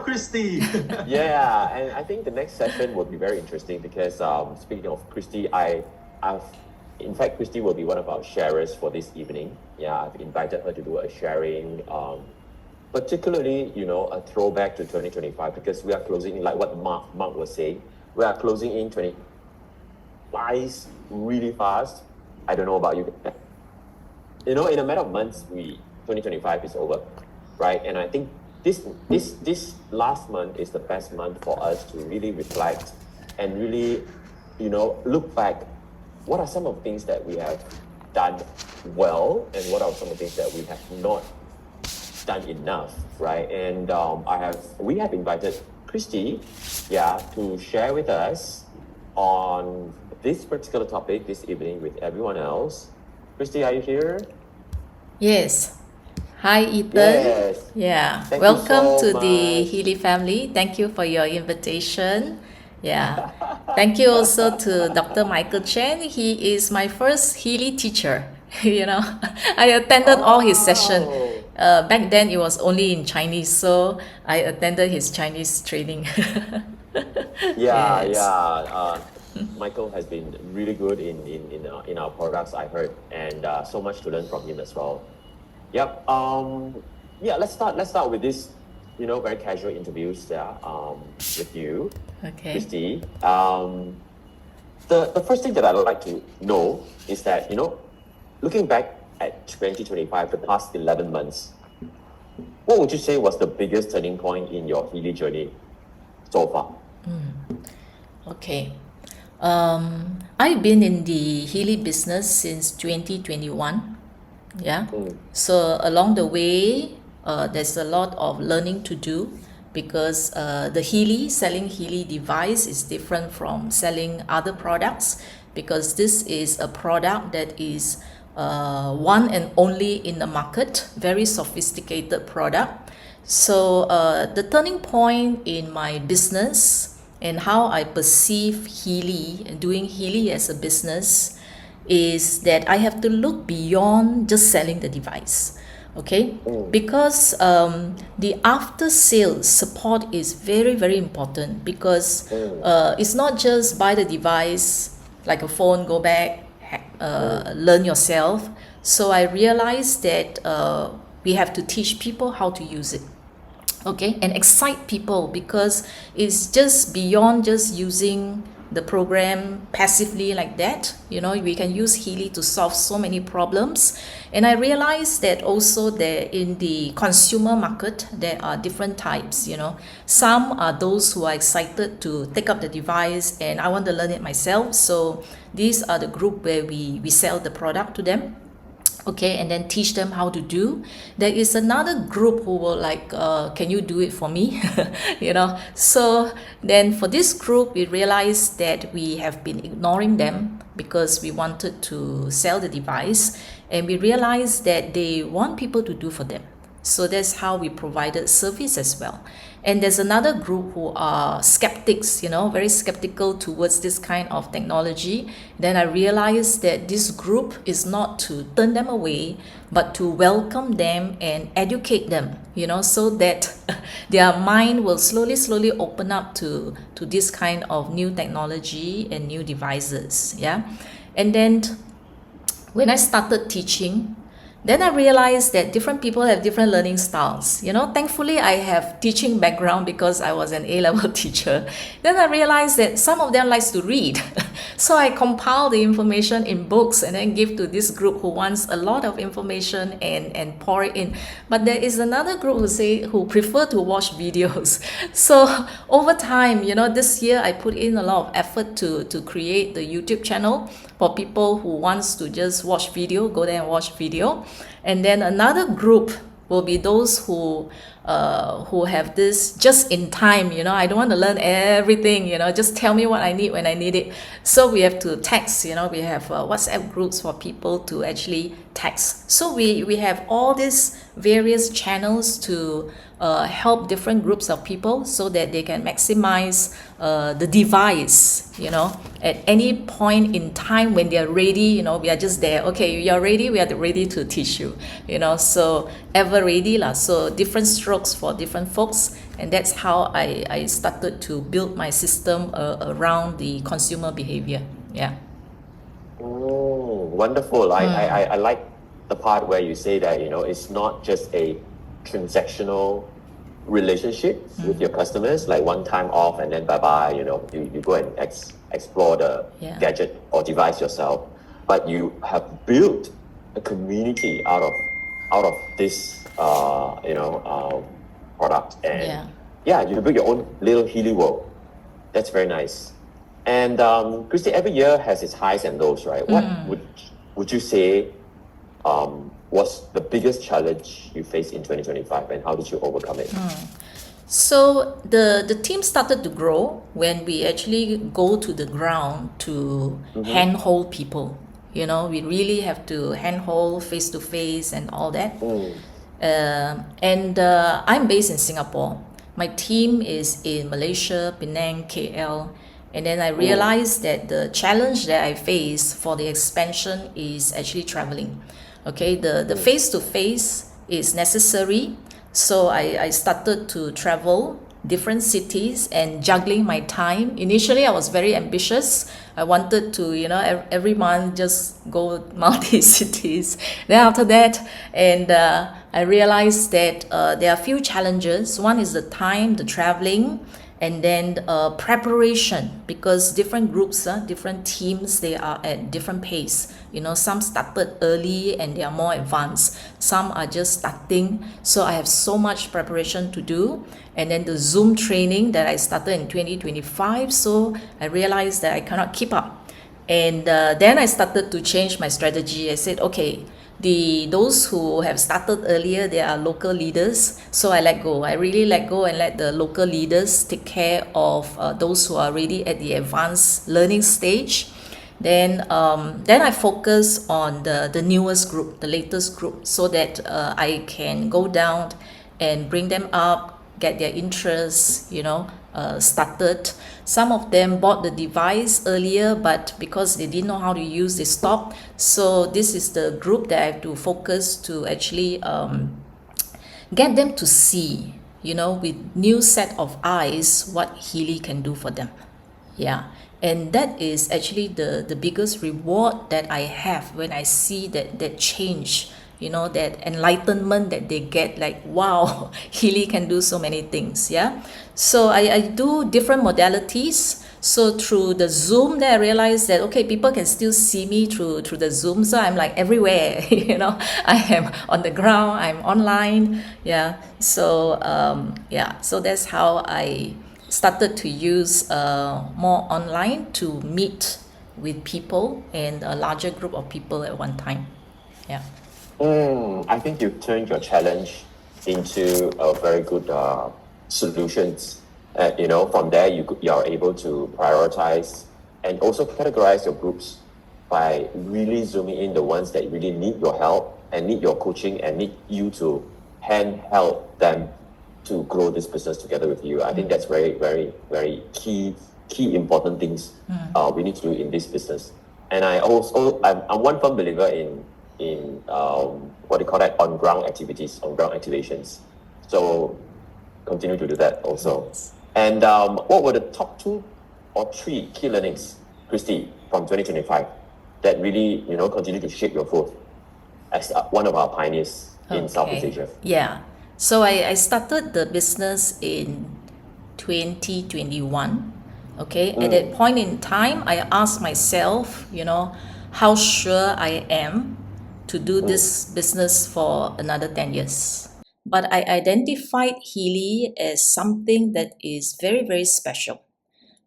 Christi. Yeah, and I think the next session will be very interesting because speaking of Christi, in fact, Christi will be one of our sharers for this evening. Yeah, I've invited her to do a sharing, particularly, a throwback to 2025 because we are closing in, like what Mark was saying, we are closing in 20 flies really fast. I don't know about you. In a matter of months, 2025 is over, right? And I think this last month is the best month for us to really reflect and really, look back. What are some of the things that we have done well, and what are some of the things that we have not done enough, right? And we have invited Christi, to share with us on this particular topic this evening with everyone else. Christi, are you here? Yes. Hi, Ethan. Yes. Yeah. Thank Welcome you so to the much. Healy family. Thank you for your invitation. Yeah. Thank you also to Dr. Michael Chen. He is my first Healy teacher. I attended all his session. Back then it was only in Chinese, so I attended his Chinese training. Yes. Michael has been really good in our products, I heard, and so much to learn from him as well. Yep. Let's start with this, very casual interviews with you, Okay. Christi. The first thing that I'd like to know is that, looking back at 2025, the past 11 months, what would you say was the biggest turning point in your Healy journey so far? Okay. I've been in the Healy business since 2021. Yeah. So along the way, there's a lot of learning to do because selling Healy device is different from selling other products because this is a product that is one and only in the market, very sophisticated product. So the turning point in my business and how I perceive Healy and doing Healy as a business is that I have to look beyond just selling the device. Okay, because the after sales support is very, very important because it's not just buy the device like a phone, go back, learn yourself. So I realized that we have to teach people how to use it. Okay, and excite people because it's just beyond just using the program passively like that. We can use Healy to solve so many problems. And I realized that also there in the consumer market, there are different types. Some are those who are excited to take up the device and I want to learn it myself. So these are the group where we sell the product to them. Okay, and then teach them how to do. There is another group who will can you do it for me? So then for this group, we realized that we have been ignoring them because we wanted to sell the device, and we realized that they want people to do for them. So that's how we provided service as well. And there's another group who are skeptics, very skeptical towards this kind of technology. Then I realized that this group is not to turn them away, but to welcome them and educate them, so that their mind will slowly open up to this kind of new technology and new devices. Yeah. And then when I started teaching, then I realized that different people have different learning styles. Thankfully, I have teaching background because I was an A-level teacher. Then I realized that some of them likes to read. So I compile the information in books and then give to this group who wants a lot of information and pour it in. But there is another group who prefer to watch videos. So over time, this year I put in a lot of effort to create the YouTube channel for people who wants to just watch video, go there and watch video. And then another group will be those who have this just in time. I don't want to learn everything, just tell me what I need when I need it. So we have to text, we have WhatsApp groups for people to actually text. So we have all these various channels to help different groups of people so that they can maximize the device, at any point in time when they're ready, we are just there. Okay, you're ready, we are ready to teach you, so ever ready. So different strokes strokes for different folks, and that's how I started to build my system around the consumer behavior. Yeah. Oh, wonderful. I like the part where you say that, it's not just a transactional relationship with your customers, like one time off and then bye-bye, you go and explore the Yeah. gadget or device yourself, but you have built a community out of this, product. And you build your own little Healy world. That's very nice. And Christy, every year has its highs and lows, right? What would you say was the biggest challenge you faced in 2025, and how did you overcome it? So the team started to grow when we actually go to the ground to handhold people. We really have to handhold face to face and all that. I'm based in Singapore. My team is in Malaysia, Penang, KL. And then I realized that the challenge that I face for the expansion is actually traveling. Okay, the face-to-face is necessary. So I started to travel different cities and juggling my time. Initially, I was very ambitious. I wanted to, every month just go multi-cities. Then after that, and I realized that there are a few challenges. One is the time, the traveling, and then preparation, because different groups, different teams, they are at different pace. Some started early and they are more advanced. Some are just starting. So I have so much preparation to do. And then the Zoom training that I started in 2025. So I realized that I cannot keep up. And then I started to change my strategy. I said, okay, those who have started earlier, they are local leaders, so I let go. I really let go and let the local leaders take care of those who are already at the advanced learning stage. Then I focus on the newest group, the latest group, so that I can go down and bring them up, get their interests, started. Some of them bought the device earlier, but because they didn't know how to use, they stopped. So this is the group that I have to focus to actually get them to see, with new set of eyes, what Healy can do for them. Yeah. And that is actually the biggest reward that I have when I see that change, that enlightenment that they get, like, wow, Healy can do so many things. Yeah. So I do different modalities. So through the Zoom, then I realized that, okay, people can still see me through the Zoom. So I'm like everywhere, I am on the ground, I'm online. Yeah. So, so that's how I started to use more online to meet with people and a larger group of people at one time. Yeah. I think you've turned your challenge into a very good solutions. From there you are able to prioritize and also categorize your groups by really zooming in the ones that really need your help and need your coaching and need you to help them to grow this business together with you. I think that's very, very, very key important things we need to do in this business. And I'm one firm believer in what do you call that, on ground activities, on ground activations. So continue to do that also. And what were the top 2 or 3 key learnings, Christy, from 2025 that really continue to shape your growth as one of our pioneers in Southeast Asia? Yeah. So I started the business in 2021. Okay. At that point in time, I asked myself, how sure I am to do this business for another 10 years. But I identified Healy as something that is very, very special.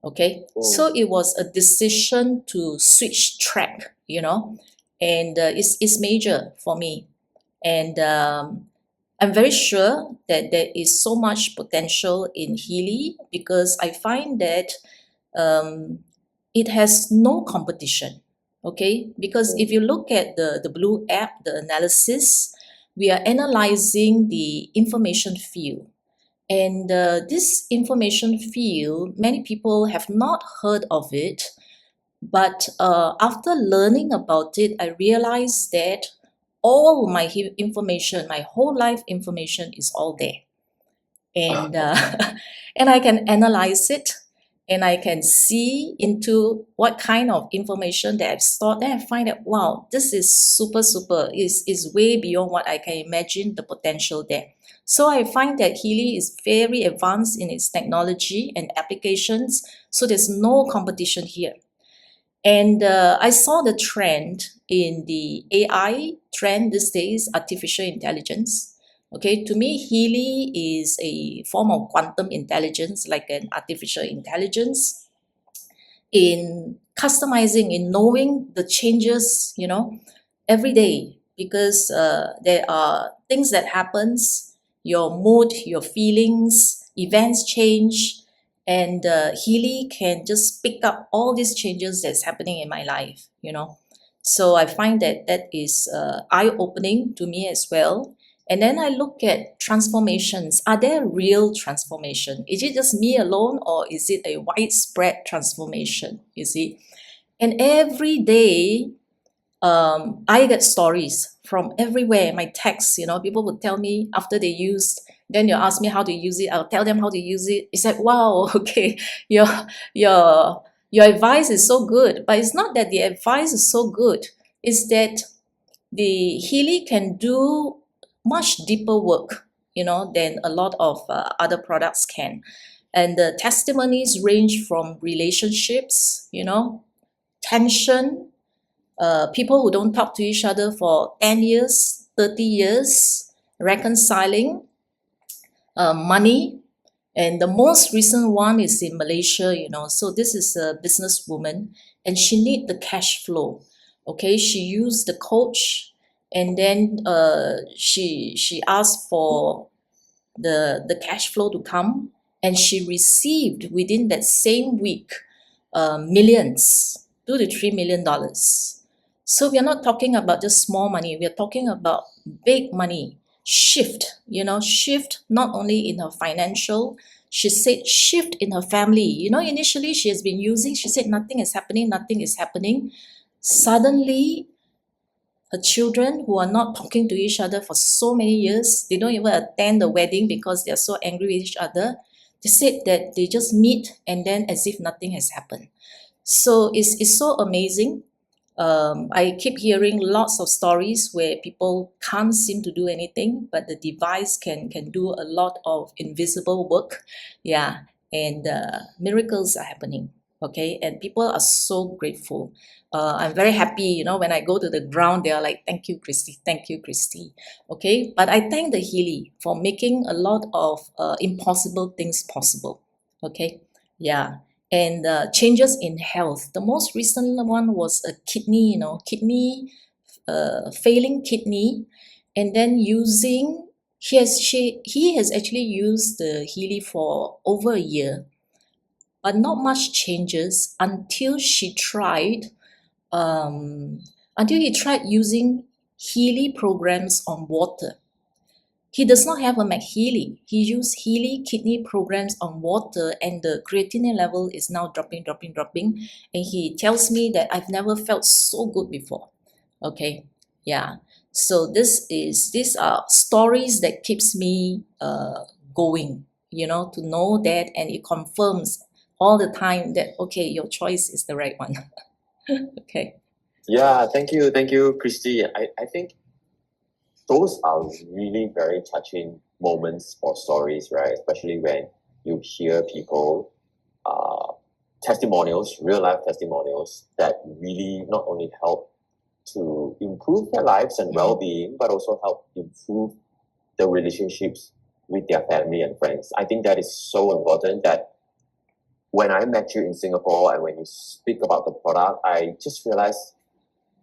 Okay. So it was a decision to switch track, and it's major for me. And I'm very sure that there is so much potential in Healy, because I find that it has no competition. Okay, because if you look at the Blue app, the analysis, we are analyzing the information field. And this information field, many people have not heard of it. But after learning about it, I realized that all my information, my whole life information is all there. and and I can analyze it, and I can see into what kind of information that I've stored. Then I find that, wow, this is super, is way beyond what I can imagine the potential there. So I find that Healy is very advanced in its technology and applications, so there's no competition here. And I saw the trend in the AI trend these days, artificial intelligence. Okay, to me, Healy is a form of quantum intelligence, like an artificial intelligence, in customizing, in knowing the changes, every day, because there are things that happens, your mood, your feelings, events change, and Healy can just pick up all these changes that's happening in my life. So I find that is eye-opening to me as well. And then I look at transformations. Are there real transformation? Is it just me alone, or is it a widespread transformation? You see? And every day, I get stories from everywhere. My texts, people would tell me after they used, then you ask me how to use it. I'll tell them how to use it. It's like, wow, okay, your your advice is so good. But it's not that the advice is so good. It's that the Healy can do much deeper work, than a lot of other products can. And the testimonies range from relationships, tension, people who don't talk to each other for 10 years, 30 years, reconciling, money. And the most recent one is in Malaysia, So this is a businesswoman, and she need the cash flow. Okay, she used the coach, and then she asked for the cash flow to come, and she received within that same week millions, $2 to $3 million. So we are not talking about just small money. We are talking about big money. Shift, shift not only in her financial, she said shift in her family. Initially she has been using, she said nothing is happening. Suddenly, her children, who are not talking to each other for so many years, they don't even attend the wedding because they're so angry with each other. They said that they just meet and then as if nothing has happened. So it's so amazing. I keep hearing lots of stories where people can't seem to do anything, but the device can do a lot of invisible work. Yeah, and miracles are happening. Okay, and people are so grateful. I'm very happy, when I go to the ground, they are like, thank you, Christi, thank you, Christi. Okay, but I thank the Healy for making a lot of impossible things possible. Okay, yeah. And changes in health. The most recent one was a kidney, failing kidney, and then he has actually used the Healy for over a year, but not much changes until he tried using Healy programs on water. He does not have a MAGHEALY. He used Healy kidney programs on water, and the creatinine level is now dropping. And he tells me that I've never felt so good before. Okay, yeah. So these are stories that keeps me going, to know that, and it confirms all the time that, okay, your choice is the right one. Okay. Yeah, thank you, Christi. I think those are really very touching moments or stories, right? Especially when you hear people testimonials, real life testimonials that really not only help to improve their lives and well-being, but also help improve the relationships with their family and friends. I think that is so important that when I met you in Singapore and when you speak about the product, I just realized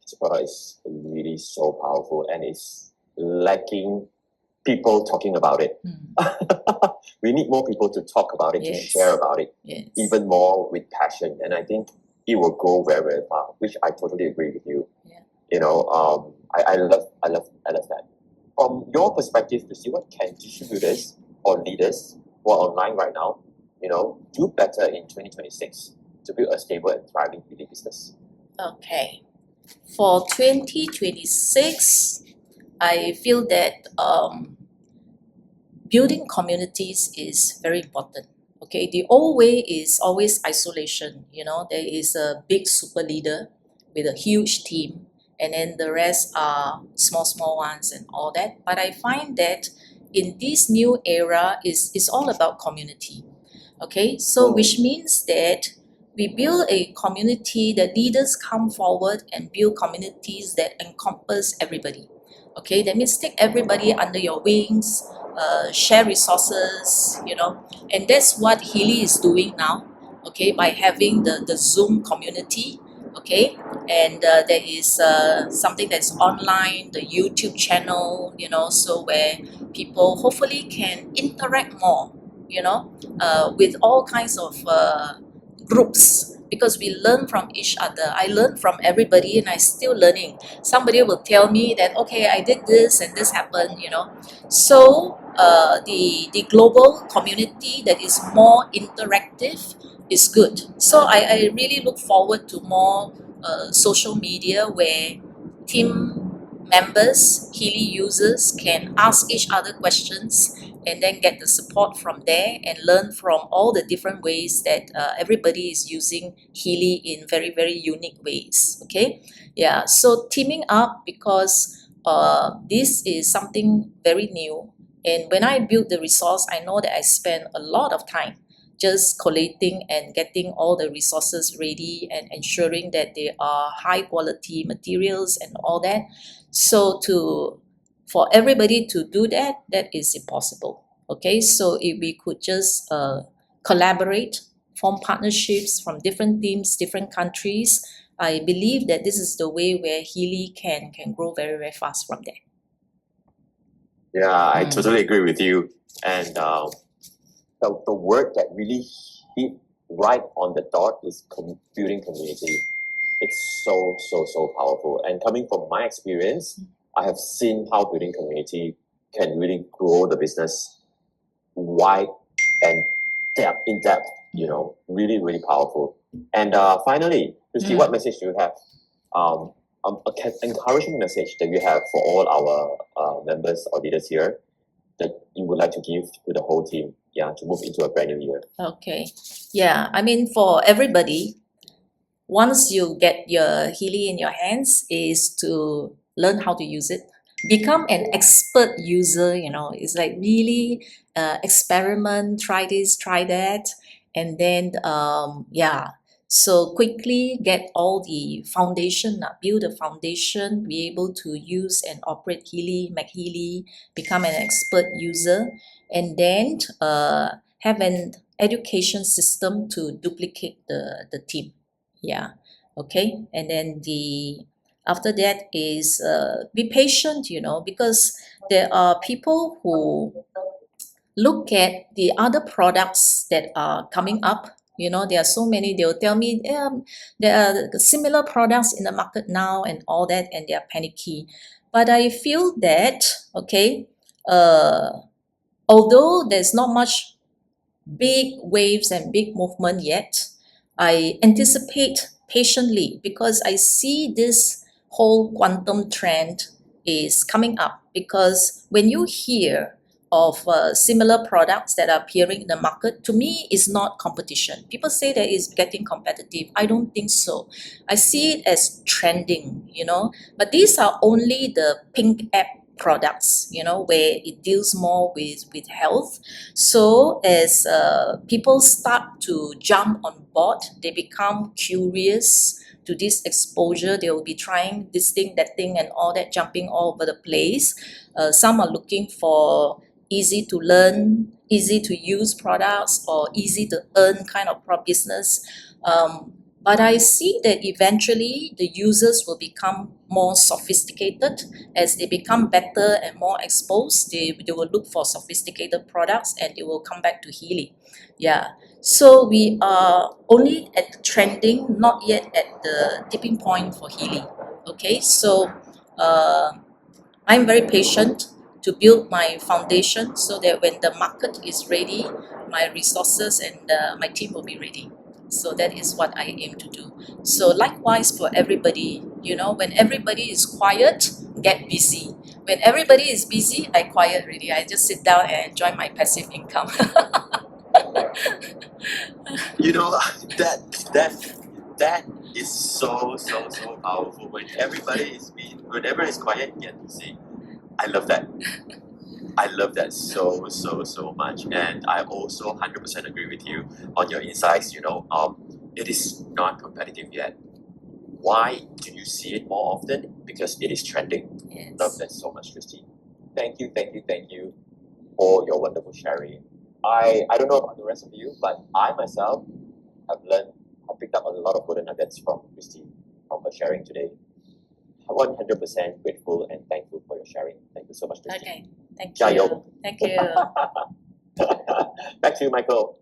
this product is really so powerful and it's lacking people talking about it. We need more people to talk about it, to share about it, even more with passion. And I think it will go very, very far, which I totally agree with you. I love that. From your perspective, to see what can distributors or leaders who are online right now, do better in 2026 to build a stable and thriving beauty business. Okay. For 2026, I feel that building communities is very important. Okay, the old way is always isolation. There is a big super leader with a huge team, and then the rest are small ones and all that. But I find that in this new era is all about community. Okay, so which means that we build a community, that leaders come forward and build communities that encompass everybody. Okay, that means take everybody under your wings, share resources, and that's what Healy is doing now, okay, by having the Zoom community, okay, and there is something that's online, the YouTube channel, so where people hopefully can interact more, with all kinds of groups, because we learn from each other. I learn from everybody and I still learning. Somebody will tell me that, okay, I did this and this happened, So the global community that is more interactive is good. So I really look forward to more social media where team members, Healy users can ask each other questions and then get the support from there and learn from all the different ways that everybody is using Healy in very, very unique ways. Okay, yeah, so teaming up, because this is something very new, and when I build the resource, I know that I spend a lot of time just collating and getting all the resources ready and ensuring that they are high quality materials and all that. So for everybody to do that, that is impossible. Okay, so if we could just collaborate, form partnerships from different teams, different countries, I believe that this is the way where Healy can grow very, very fast from there. Yeah, I totally agree with you. And the word that really hit right on the dot is building community. It's so powerful. And coming from my experience, I have seen how building community can really grow the business wide and in depth, really, really powerful. And finally, Christi, what message do you have? An encouraging message that you have for all our members or leaders here that you would like to give to the whole team, to move into a brand new year? Okay, yeah, I mean, for everybody, once you get your Healy in your hands, is to learn how to use it. Become an expert user, it's like really experiment, try this, try that, and then so quickly get all the foundation, build a foundation, be able to use and operate Healy, MAGHEALY, become an expert user, and then have an education system to duplicate the team. Yeah, okay, and then after that is be patient, because there are people who look at the other products that are coming up. There are so many. They'll tell me there are similar products in the market now and all that, and they are panicky. But I feel that, okay, although there's not much big waves and big movement yet, I anticipate patiently, because I see this whole quantum trend is coming up. Because when you hear of similar products that are appearing in the market, to me is not competition. People say that it's getting competitive. I don't think so. I see it as trending, but these are only the pink app products, where it deals more with health. So as people start to jump on board, they become curious to this exposure. They will be trying this thing, that thing, and all that, jumping all over the place. Some are looking for easy to learn, easy to use products, or easy to earn kind of business. But I see that eventually the users will become more sophisticated. As they become better and more exposed, they will look for sophisticated products and they will come back to Healy. Yeah. So we are only at the trending, not yet at the tipping point for Healy. Okay. So I'm very patient to build my foundation so that when the market is ready, my resources and my team will be ready. So that is what I aim to do. So likewise for everybody, when everybody is quiet, get busy. When everybody is busy, I quiet already. I just sit down and enjoy my passive income. You know, that is so powerful. When whenever it's quiet, you get to see. I love that. I love that so much, and I also 100% agree with you on your insights. It is not competitive yet. Why do you see it more often? Because it is trending. Love Yes. that so much, Christi. Thank you for your wonderful sharing. I don't know about the rest of you, but I myself have picked up a lot of golden nuggets from Christi, from her sharing today. 100% grateful and thankful for your sharing. Thank you so much, Christi. Okay. Thank Jayo. you. Thank you. Back to you, Michael.